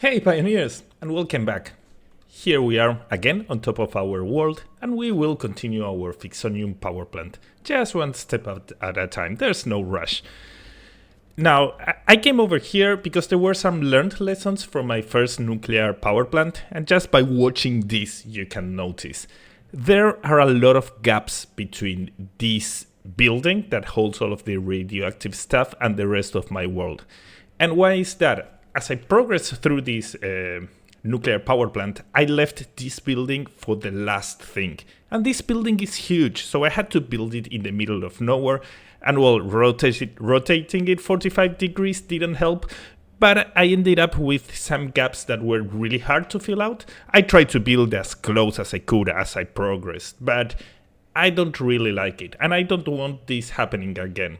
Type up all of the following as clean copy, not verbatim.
Hey pioneers, and welcome back. Here we are again on top of our world, and we will continue our Ficsonium power plant, just one step at a time. There's no rush. Now, I came over here because there were some learned lessons from my first nuclear power plant, and just by watching this you can notice there are a lot of gaps between this building that holds all of the radioactive stuff and the rest of my world. And why is that? As I progress through this nuclear power plant, I left this building for the last thing. And this building is huge, so I had to build it in the middle of nowhere. And well, rotating it 45 degrees didn't help, but I ended up with some gaps that were really hard to fill out. I tried to build as close as I could as I progressed, but I don't really like it, and I don't want this happening again.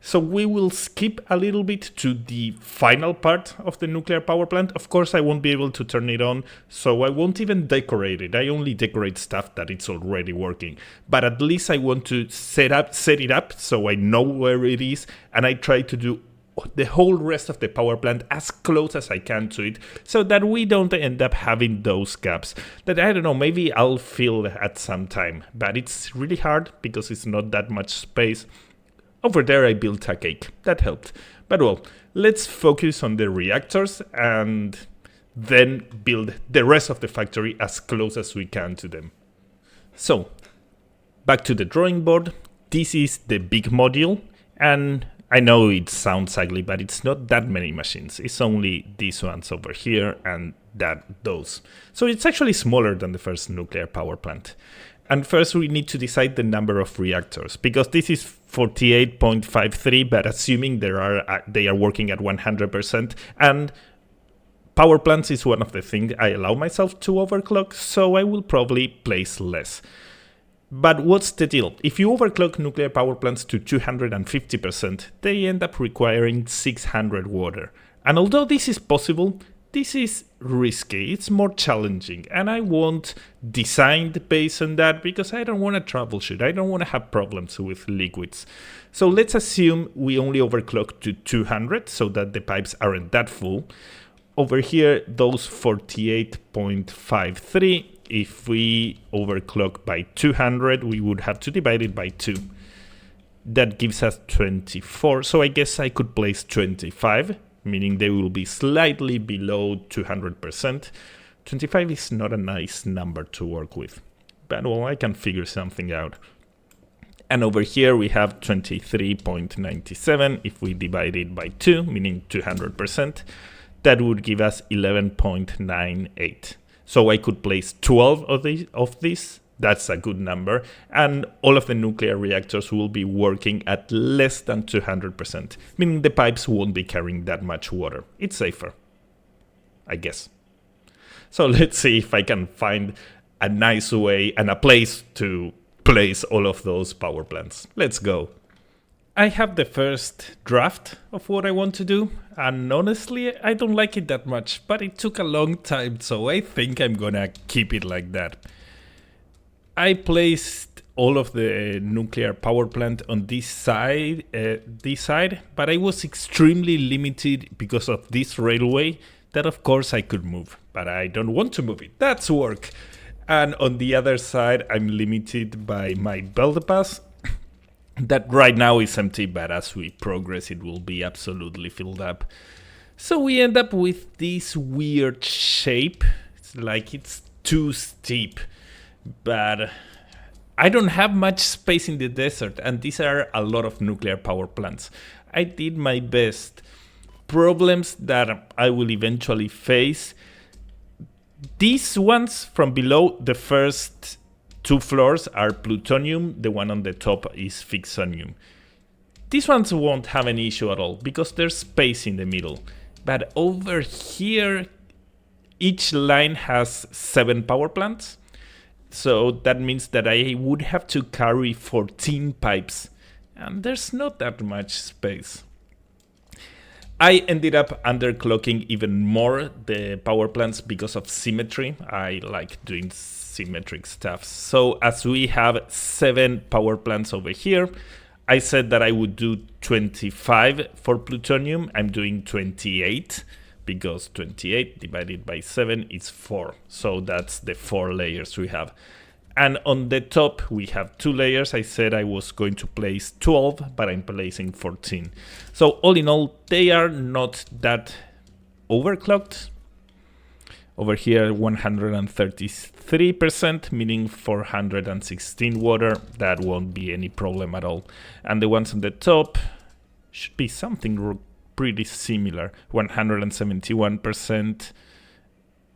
So we will skip a little bit to the final part of the nuclear power plant. Of course, I won't be able to turn it on, so I won't even decorate it. I only decorate stuff that it's already working. But at least I want to set it up so I know where it is, and I try to do the whole rest of the power plant as close as I can to it, so that we don't end up having those gaps that, I don't know, maybe I'll fill at some time. But it's really hard because it's not that much space. Over there I built a cake, that helped. But well, let's focus on the reactors and then build the rest of the factory as close as we can to them. So, back to the drawing board. This is the big module, and I know it sounds ugly, but it's not that many machines. It's only these ones over here and those. So it's actually smaller than the first nuclear power plant. And first we need to decide the number of reactors, because this is 48.53, but assuming they are working at 100%, and power plants is one of the things I allow myself to overclock, so I will probably place less. But what's the deal? If you overclock nuclear power plants to 250%, they end up requiring 600 water. And although this is possible, this is risky, it's more challenging, and I won't design based on that because I don't want to troubleshoot, I don't want to have problems with liquids. So let's assume we only overclock to 200 so that the pipes aren't that full. Over here, those 48.53, if we overclock by 200, we would have to divide it by 2. That gives us 24, so I guess I could place 25. Meaning they will be slightly below 200%. 25 is not a nice number to work with, but well, I can figure something out. And over here we have 23.97. If we divide it by 2, meaning 200%, that would give us 11.98. So I could place 12 of these. That's a good number, and all of the nuclear reactors will be working at less than 200%, meaning the pipes won't be carrying that much water. It's safer, I guess. So let's see if I can find a nice way and a place to place all of those power plants. Let's go. I have the first draft of what I want to do, and honestly, I don't like it that much, but it took a long time, so I think I'm gonna keep it like that. I placed all of the nuclear power plant on this side, but I was extremely limited because of this railway that of course I could move, but I don't want to move it. That's work. And on the other side, I'm limited by my belt pass that right now is empty, but as we progress, it will be absolutely filled up. So we end up with this weird shape. It's like it's too steep. But I don't have much space in the desert, and these are a lot of nuclear power plants. I did my best. Problems that I will eventually face. These ones from below, the first 2 floors are plutonium, the one on the top is Ficsonium. These ones won't have any issue at all because there's space in the middle. But over here, each line has 7 power plants. So that means that I would have to carry 14 pipes, and there's not that much space. I ended up underclocking even more the power plants because of symmetry. I like doing symmetric stuff. So as we have 7 power plants over here, I said that I would do 25 for plutonium. I'm doing 28. because 28 divided by 7 is 4. So that's the 4 layers we have. And on the top, we have 2 layers. I said I was going to place 12, but I'm placing 14. So all in all, they are not that overclocked. Over here, 133%, meaning 416 water. That won't be any problem at all. And the ones on the top should be something pretty similar. 171%,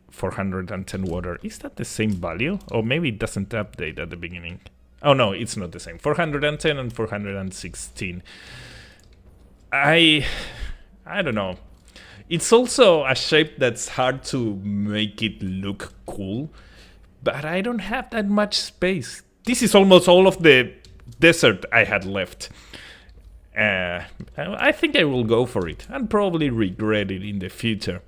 410 water. Is that the same value? Or maybe it doesn't update at the beginning. Oh no, it's not the same. 410 and 416. I don't know. It's also a shape that's hard to make it look cool, but I don't have that much space. This is almost all of the desert I had left. I think I will go for it and probably regret it in the future.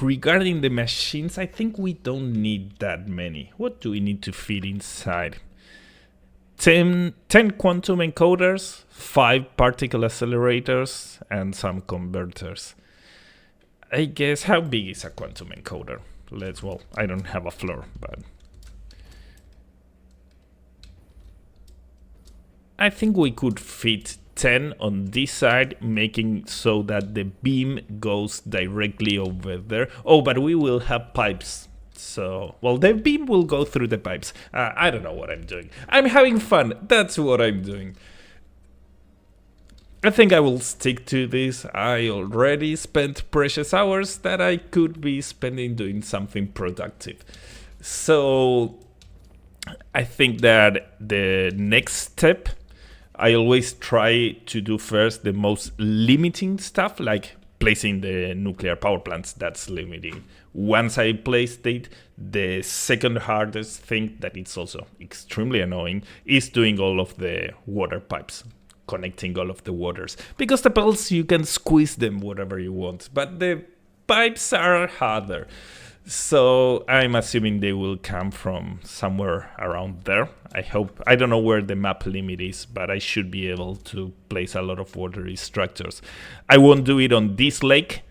Regarding the machines, I think we don't need that many. What do we need to fit inside? 10 quantum encoders, 5 particle accelerators, and some converters. I guess, how big is a quantum encoder? Well, I don't have a floor, but I think we could fit 10 on this side, making so that the beam goes directly over there. Oh, but we will have pipes. So, well, the beam will go through the pipes. I don't know what I'm doing. I'm having fun. That's what I'm doing. I think I will stick to this. I already spent precious hours that I could be spending doing something productive. So, I think that the next step, I always try to do first the most limiting stuff, like placing the nuclear power plants. That's limiting. Once I placed it, the second hardest thing that it's also extremely annoying is doing all of the water pipes, connecting all of the waters. Because the belts, you can squeeze them whatever you want, but the pipes are harder. So I'm assuming they will come from somewhere around there. I don't know where the map limit is, but I should be able to place a lot of watery structures. I won't do it on this lake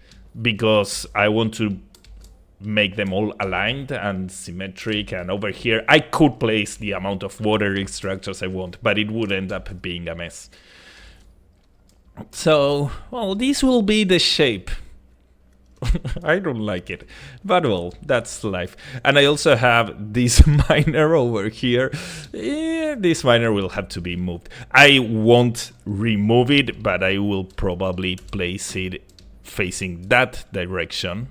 because I want to make them all aligned and symmetric, and over here I could place the amount of watery structures I want, but it would end up being a mess. So, well, this will be the shape. I don't like it, but well, that's life. And I also have this miner over here. This miner will have to be moved. I won't remove it, but I will probably place it facing that direction.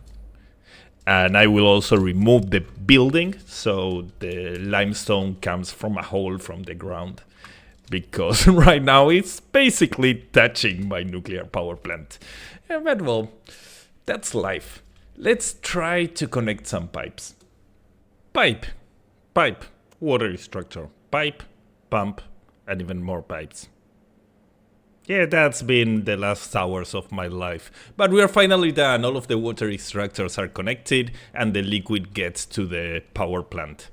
And I will also remove the building, so the limestone comes from a hole from the ground. Because right now it's basically touching my nuclear power plant. But well, that's life. Let's try to connect some pipes. Pipe, water structure, pipe, pump, and even more pipes. Yeah, that's been the last hours of my life. But we are finally done. All of the watery structures are connected and the liquid gets to the power plant.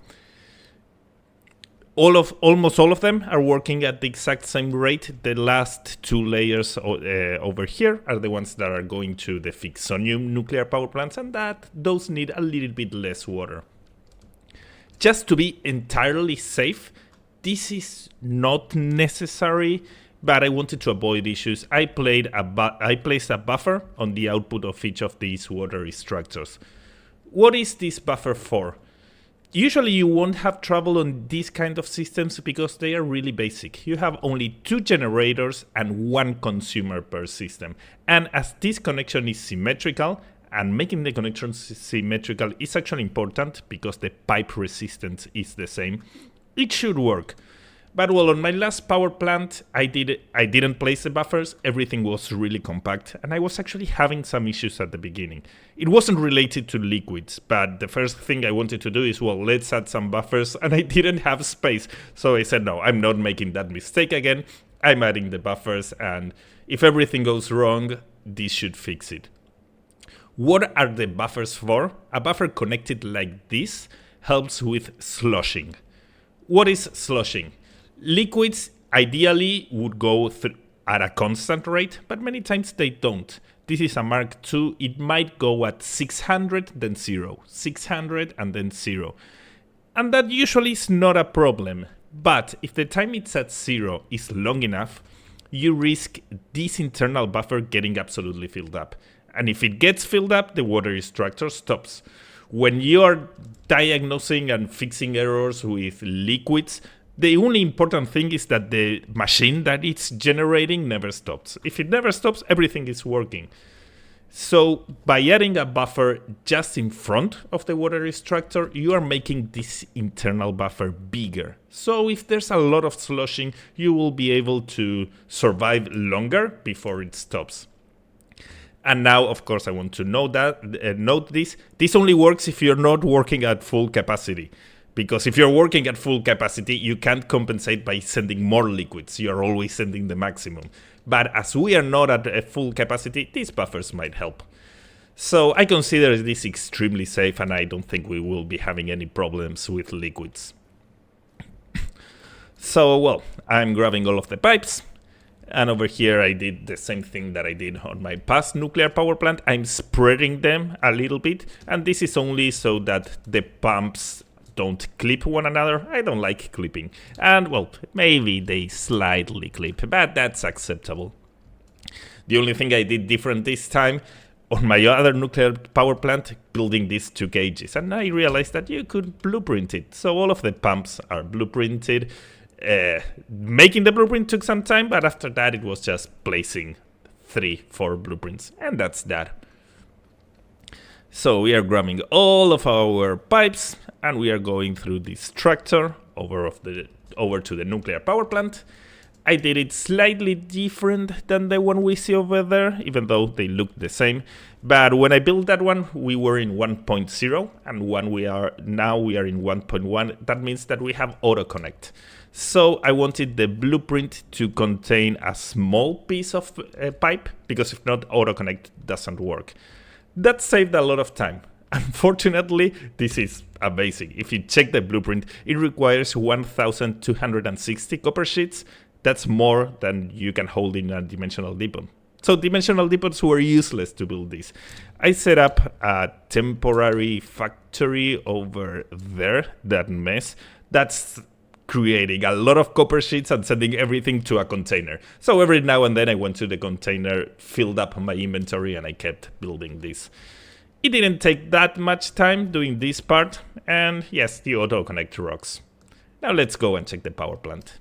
Almost all of them are working at the exact same rate. The last 2 layers over here are the ones that are going to the Ficsonium nuclear power plants, and those need a little bit less water. Just to be entirely safe, this is not necessary, but I wanted to avoid issues. I placed a buffer on the output of each of these watery structures. What is this buffer for? Usually you won't have trouble on these kind of systems because they are really basic. You have only 2 generators and 1 consumer per system. And as this connection is symmetrical, and making the connection symmetrical is actually important because the pipe resistance is the same, it should work. But well, on my last power plant, I didn't place the buffers, everything was really compact, and I was actually having some issues at the beginning. It wasn't related to liquids, but the first thing I wanted to do is, well, let's add some buffers, and I didn't have space. So I said, no, I'm not making that mistake again, I'm adding the buffers, and if everything goes wrong, this should fix it. What are the buffers for? A buffer connected like this helps with sloshing. What is sloshing? Liquids ideally would go at a constant rate, but many times they don't. This is a Mark II. It might go at 600, then 0, 600, and then 0. And that usually is not a problem. But if the time it's at 0 is long enough, you risk this internal buffer getting absolutely filled up. And if it gets filled up, the water extractor stops. When you're diagnosing and fixing errors with liquids, the only important thing is that the machine that it's generating never stops. If it never stops, everything is working. So by adding a buffer just in front of the water extractor, you are making this internal buffer bigger. So if there's a lot of sloshing, you will be able to survive longer before it stops. And now, of course, I want to note this. This only works if you're not working at full capacity. Because if you're working at full capacity, you can't compensate by sending more liquids. You're always sending the maximum. But as we are not at a full capacity, these buffers might help. So I consider this extremely safe, and I don't think we will be having any problems with liquids. So, well, I'm grabbing all of the pipes. And over here, I did the same thing that I did on my past nuclear power plant. I'm spreading them a little bit. And this is only so that the pumps don't clip one another. I don't like clipping. And, well, maybe they slightly clip, but that's acceptable. The only thing I did different this time on my other nuclear power plant, building these 2 cages. And I realized that you could blueprint it. So all of the pumps are blueprinted. Making the blueprint took some time, but after that it was just placing 3-4 blueprints. And that's that. So we are grabbing all of our pipes and we are going through this tractor over to the nuclear power plant. I did it slightly different than the one we see over there, even though they look the same. But when I built that one, we were in 1.0, and we are in 1.1. That means that we have auto-connect. So I wanted the blueprint to contain a small piece of pipe, because if not, auto-connect doesn't work. That saved a lot of time. Unfortunately, this is amazing. If you check the blueprint, it requires 1,260 copper sheets. That's more than you can hold in a dimensional depot. So dimensional depots were useless to build this. I set up a temporary factory over there, that mess. That's creating a lot of copper sheets and sending everything to a container. So every now and then I went to the container, filled up my inventory, and I kept building this. It didn't take that much time doing this part, and yes, the auto-connect rocks. Now let's go and check the power plant.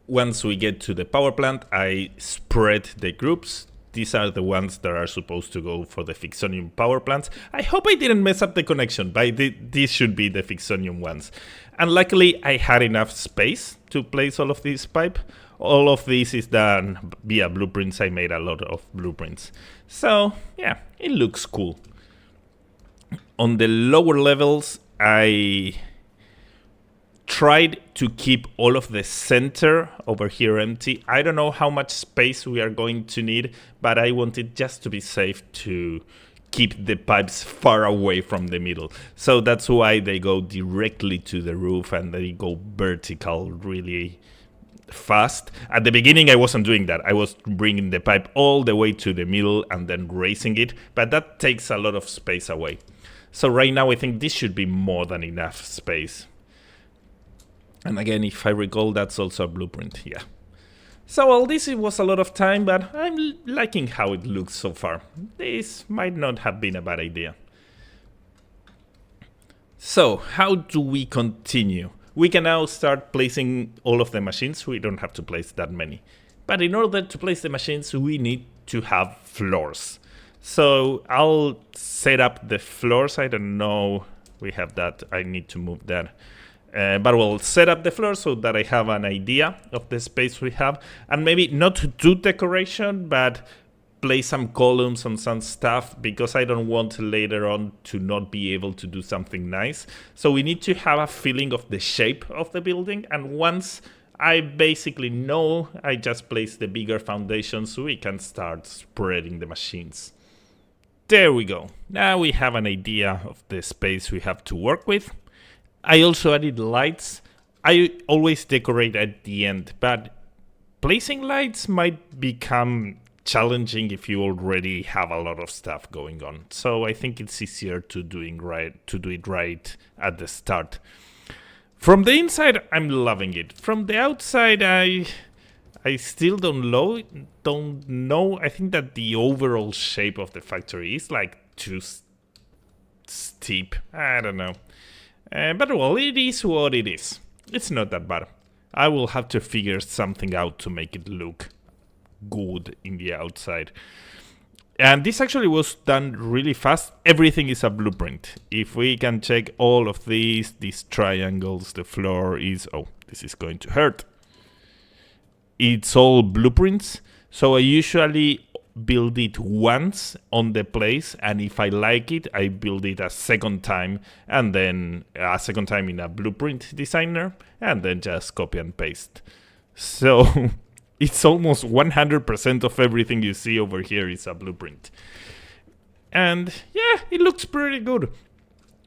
Once we get to the power plant, I spread the groups. These are the ones that are supposed to go for the Ficsonium power plants. I hope I didn't mess up the connection, but these should be the Ficsonium ones. And luckily, I had enough space to place all of these pipe. All of this is done via blueprints. I made a lot of blueprints. So, yeah, it looks cool. On the lower levels, I tried to keep all of the center over here empty. I don't know how much space we are going to need, but I wanted just to be safe to keep the pipes far away from the middle. So that's why they go directly to the roof and they go vertical really fast. At the beginning I wasn't doing that. I was bringing the pipe all the way to the middle and then raising it, but that takes a lot of space away. So right now I think this should be more than enough space. And again, if I recall, that's also a blueprint, yeah. So all this, it was a lot of time, but I'm liking how it looks so far. This might not have been a bad idea. So how do we continue? We can now start placing all of the machines. We don't have to place that many. But in order to place the machines, we need to have floors. So I'll set up the floors. I don't know, we have that, I need to move that. But we'll set up the floor so that I have an idea of the space we have. And maybe not do decoration, but place some columns on some stuff, because I don't want later on to not be able to do something nice. So we need to have a feeling of the shape of the building. And once I basically know, I just place the bigger foundation so we can start spreading the machines. There we go. Now we have an idea of the space we have to work with. I also added lights. I always decorate at the end, but placing lights might become challenging if you already have a lot of stuff going on. So I think it's easier to do it right at the start. From the inside, I'm loving it. From the outside, I still don't know. I think that the overall shape of the factory is like too steep. I don't know. But well, it is what it is. It's not that bad. I will have to figure something out to make it look good in the outside. And this actually was done really fast. Everything is a blueprint. If we can check all of these triangles, the floor is... Oh, this is going to hurt. It's all blueprints. So I usually build it once on the place, and if I like it, I build it a second time, and then a second time in a blueprint designer, and then just copy and paste. So it's almost 100% of everything you see over here is a blueprint. And yeah, it looks pretty good.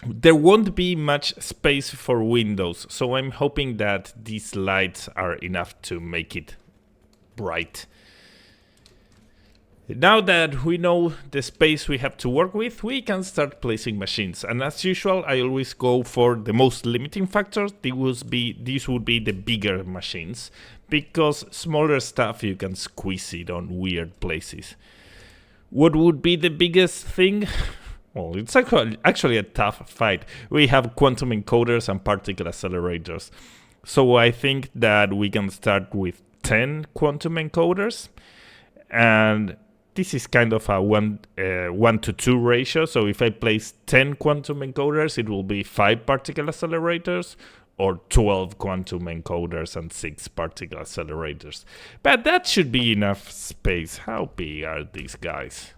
There won't be much space for windows, so I'm hoping that these lights are enough to make it bright. Now that we know the space we have to work with, we can start placing machines. And as usual, I always go for the most limiting factors. These would be the bigger machines, because smaller stuff you can squeeze it on weird places. What would be the biggest thing? Well, it's actually a tough fight. We have quantum encoders and particle accelerators. So I think that we can start with 10 quantum encoders, and this is kind of a 1 to 2 ratio. So if I place 10 quantum encoders, it will be 5 particle accelerators, or 12 quantum encoders and 6 particle accelerators. But that should be enough space. How big are these guys?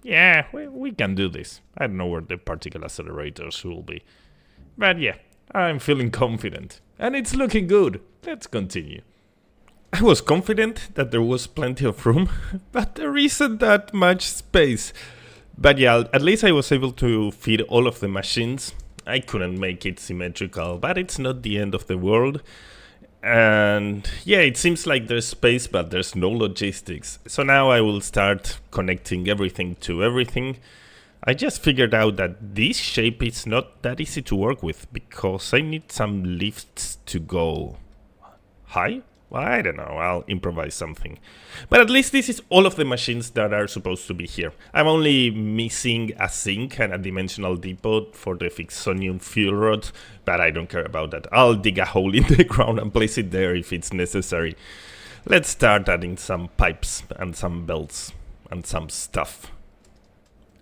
Yeah, we can do this. I don't know where the particle accelerators will be. But yeah, I'm feeling confident. And it's looking good. Let's continue. I was confident that there was plenty of room, but there isn't that much space. But yeah, at least I was able to fit all of the machines. I couldn't make it symmetrical, but it's not the end of the world. And yeah, it seems like there's space, but there's no logistics. So now I will start connecting everything to everything. I just figured out that this shape is not that easy to work with, because I need some lifts to go high. Well, I don't know, I'll improvise something. But at least this is all of the machines that are supposed to be here. I'm only missing a sink and a dimensional depot for the Ficsonium fuel rod, but I don't care about that. I'll dig a hole in the ground and place it there if it's necessary. Let's start adding some pipes and some belts and some stuff.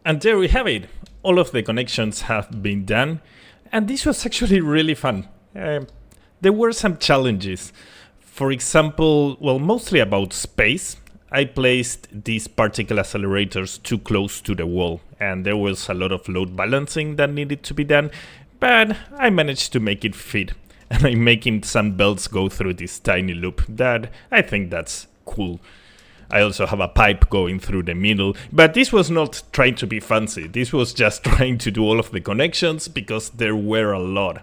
And there we have it. All of the connections have been done, and this was actually really fun. There were some challenges. For example, well, mostly about space. I placed these particle accelerators too close to the wall, and there was a lot of load balancing that needed to be done, but I managed to make it fit. And I'm making some belts go through this tiny loop that I think that's cool. I also have a pipe going through the middle, but this was not trying to be fancy. This was just trying to do all of the connections because there were a lot.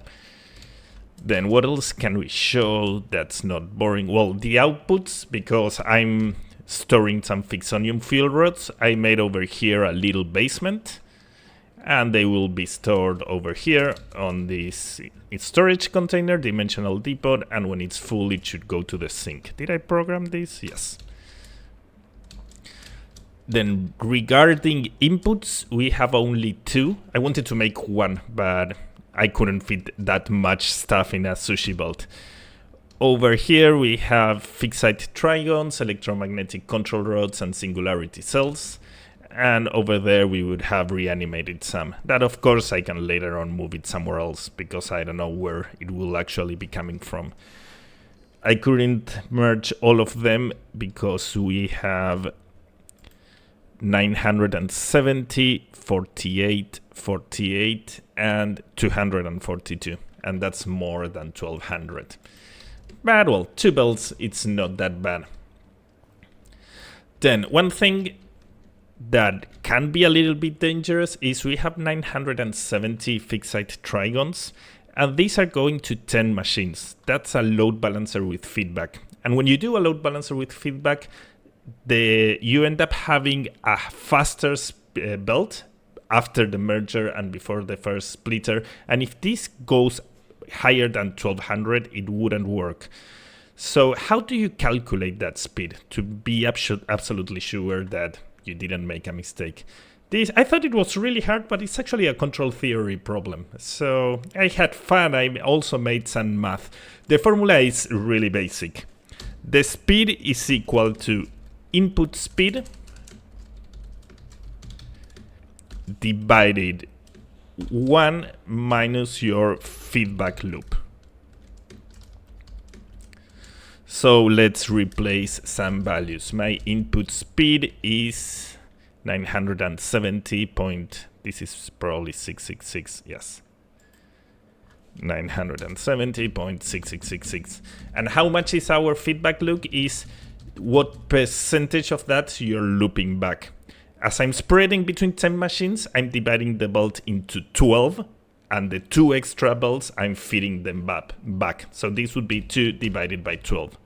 Then what else can we show that's not boring? Well, the outputs, because I'm storing some Ficsonium fuel rods, I made over here a little basement, and they will be stored over here on this storage container, dimensional depot, and when it's full it should go to the sink. Did I program this? Yes. Then regarding inputs, we have only 2. I wanted to make 1, but I couldn't fit that much stuff in a sushi belt. Over here we have fixite trigons, electromagnetic control rods, and singularity cells. And over there we would have reanimated some. That of course I can later on move it somewhere else, because I don't know where it will actually be coming from. I couldn't merge all of them because we have 970, 48, 48, and 242, and that's more than 1200. But well, 2 belts, it's not that bad. Then one thing that can be a little bit dangerous is we have 970 fixite trigons, and these are going to 10 machines. That's a load balancer with feedback. And when you do a load balancer with feedback, you end up having a faster belt after the merger and before the first splitter. And if this goes higher than 1200, it wouldn't work. So how do you calculate that speed to be absolutely sure that you didn't make a mistake? I thought it was really hard, but it's actually a control theory problem. So I had fun. I also made some math. The formula is really basic. The speed is equal to input speed divided 1 minus your feedback loop. So let's replace some values. My input speed is 970 this is probably 666, yes. 970.6666. And how much is our feedback loop is what percentage of that you're looping back. As I'm spreading between 10 machines, I'm dividing the belt into 12, and the 2 extra belts, I'm feeding them back. So this would be 2 divided by 12.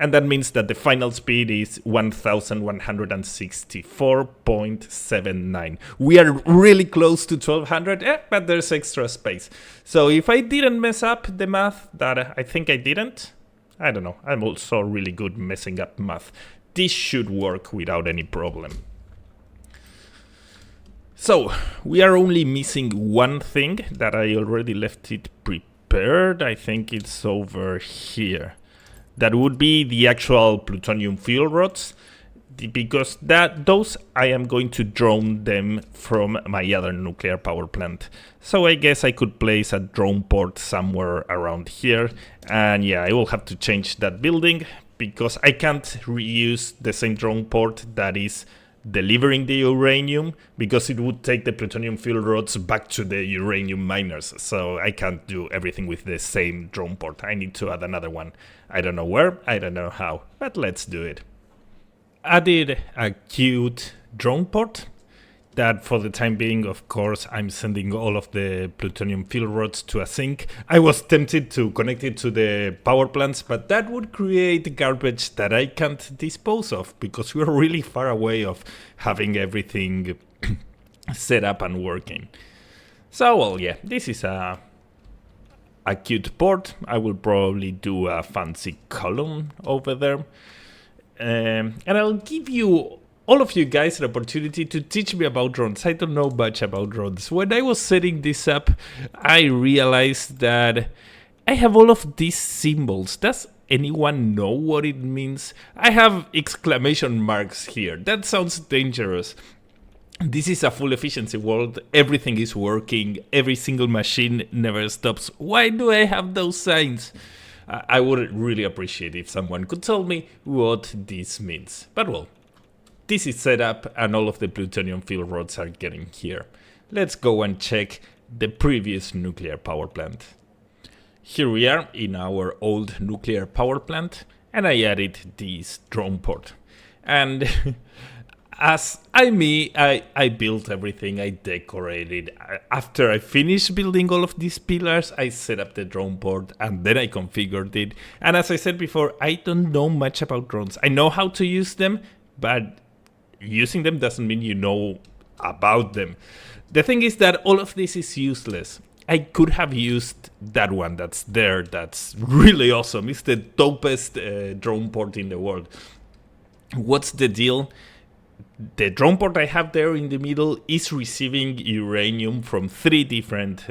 And that means that the final speed is 1164.79. We are really close to 1200, but there's extra space. So if I didn't mess up the math, that I think I didn't, I don't know. I'm also really good messing up math. This should work without any problem. So we are only missing one thing that I already left it prepared. I think it's over here. That would be the actual plutonium fuel rods, because those I am going to drone them from my other nuclear power plant. So I guess I could place a drone port somewhere around here. And yeah, I will have to change that building because I can't reuse the same drone port that is delivering the uranium, because it would take the plutonium fuel rods back to the uranium miners. So I can't do everything with the same drone port. I need to add another one. I don't know where, I don't know how, but let's do it. Added a cute drone port that for the time being, of course, I'm sending all of the plutonium fuel rods to a sink. I was tempted to connect it to the power plants, but that would create garbage that I can't dispose of because we're really far away of having everything set up and working. So, well, yeah, this is a cute port. I will probably do a fancy column over there. And I'll give you, all of you guys, an opportunity to teach me about drones. I don't know much about drones. When I was setting this up, I realized that I have all of these symbols. Does anyone know what it means? I have exclamation marks here. That sounds dangerous. This is a full efficiency world. Everything is working. Every single machine never stops. Why do I have those signs? I would really appreciate if someone could tell me what this means. But well, this is set up and all of the plutonium fuel rods are getting here. Let's go and check the previous nuclear power plant. Here we are in our old nuclear power plant, and I added this drone port. And as I built everything, I decorated. After I finished building all of these pillars, I set up the drone port and then I configured it. And as I said before, I don't know much about drones. I know how to use them, but using them doesn't mean you know about them. The thing is that all of this is useless. I could have used that one that's there. That's really awesome. It's the dopest drone port in the world. What's the deal? The drone port I have there in the middle is receiving uranium from 3 different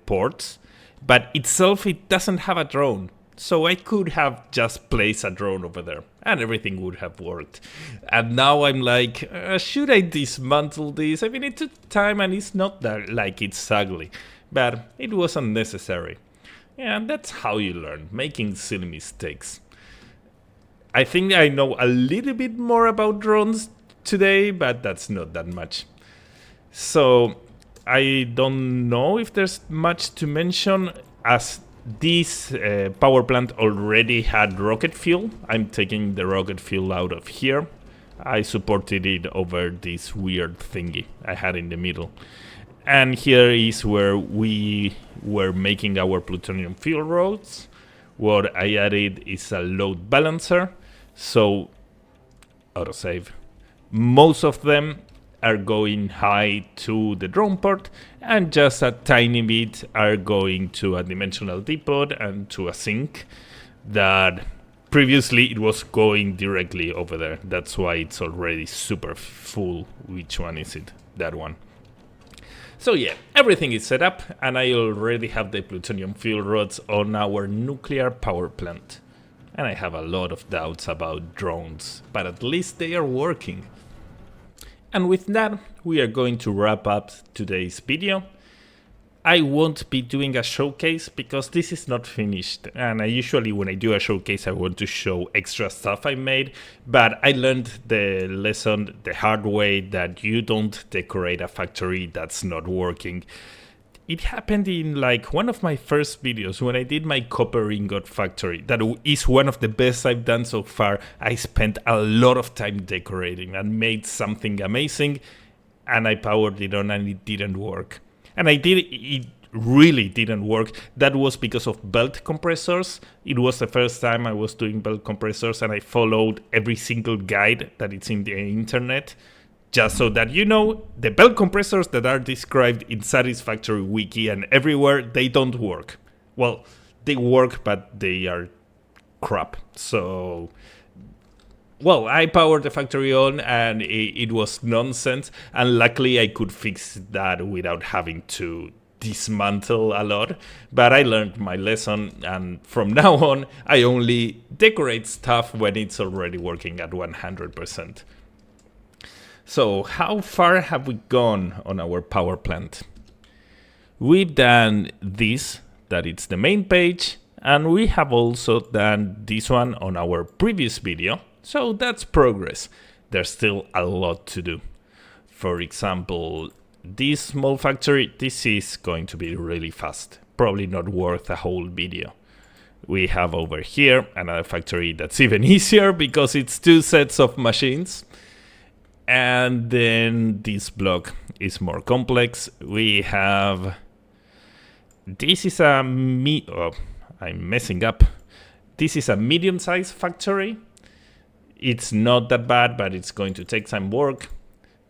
ports, but itself it doesn't have a drone. So I could have just placed a drone over there and everything would have worked. And now I'm like, should I dismantle this? I mean, it took time and it's not that like it's ugly, but it was unnecessary. Yeah, that's how you learn, making silly mistakes. I think I know a little bit more about drones today, but that's not that much. So I don't know if there's much to mention, as this power plant already had rocket fuel. I'm taking the rocket fuel out of here. I supported it over this weird thingy I had in the middle. And here is where we were making our plutonium fuel rods. What I added is a load balancer. So autosave. Most of them are going high to the drone port, and just a tiny bit are going to a dimensional depot and to a sink that previously it was going directly over there. That's why it's already super full. Which one is it? That one. So yeah, everything is set up, and I already have the plutonium fuel rods on our nuclear power plant. And I have a lot of doubts about drones, but at least they are working. And with that, we are going to wrap up today's video. I won't be doing a showcase because this is not finished. And I usually, when I do a showcase, I want to show extra stuff I made. But I learned the lesson the hard way that you don't decorate a factory that's not working. It happened in like one of my first videos when I did my copper ingot factory. That is one of the best I've done so far. I spent a lot of time decorating and made something amazing, and I powered it on and it didn't work. And it really didn't work. That was because of belt compressors. It was the first time I was doing belt compressors, and I followed every single guide that is in the internet. Just so that you know, the belt compressors that are described in Satisfactory wiki and everywhere, they don't work. Well, they work, but they are crap. So, well, I powered the factory on and it was nonsense. And luckily I could fix that without having to dismantle a lot. But I learned my lesson, and from now on, I only decorate stuff when it's already working at 100%. So how far have we gone on our power plant? We've done this, that it's the main page, and we have also done this one on our previous video. So that's progress. There's still a lot to do. For example, this small factory, this is going to be really fast. Probably not worth a whole video. We have over here another factory that's even easier because it's 2 sets of machines. And then this block is more complex. We have, this is a I'm messing up. This is a medium-sized factory. It's not that bad, but it's going to take some work.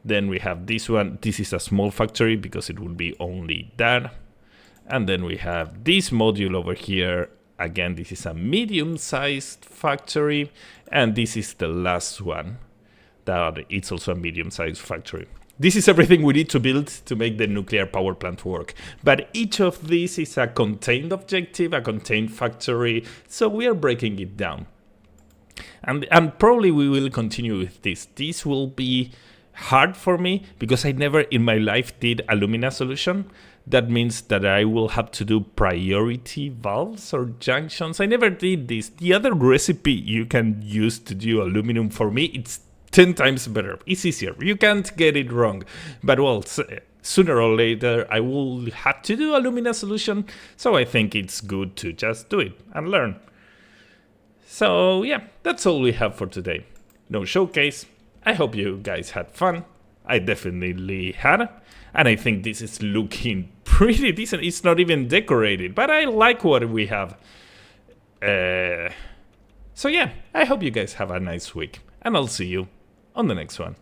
Then we have this one. This is a small factory because it will be only that. And then we have this module over here. Again, this is a medium-sized factory. And this is the last one. That it's also a medium-sized factory. This is everything we need to build to make the nuclear power plant work. But each of these is a contained objective, a contained factory, so we are breaking it down. And probably we will continue with this. This will be hard for me because I never in my life did a Lumina solution. That means that I will have to do priority valves or junctions. I never did this. The other recipe you can use to do aluminum, for me, it's 10 times better. It's easier. You can't get it wrong. But well, sooner or later, I will have to do a Lumina solution. So I think it's good to just do it and learn. So yeah, that's all we have for today. No showcase. I hope you guys had fun. I definitely had. And I think this is looking pretty decent. It's not even decorated, but I like what we have. So yeah, I hope you guys have a nice week. And I'll see you on the next one.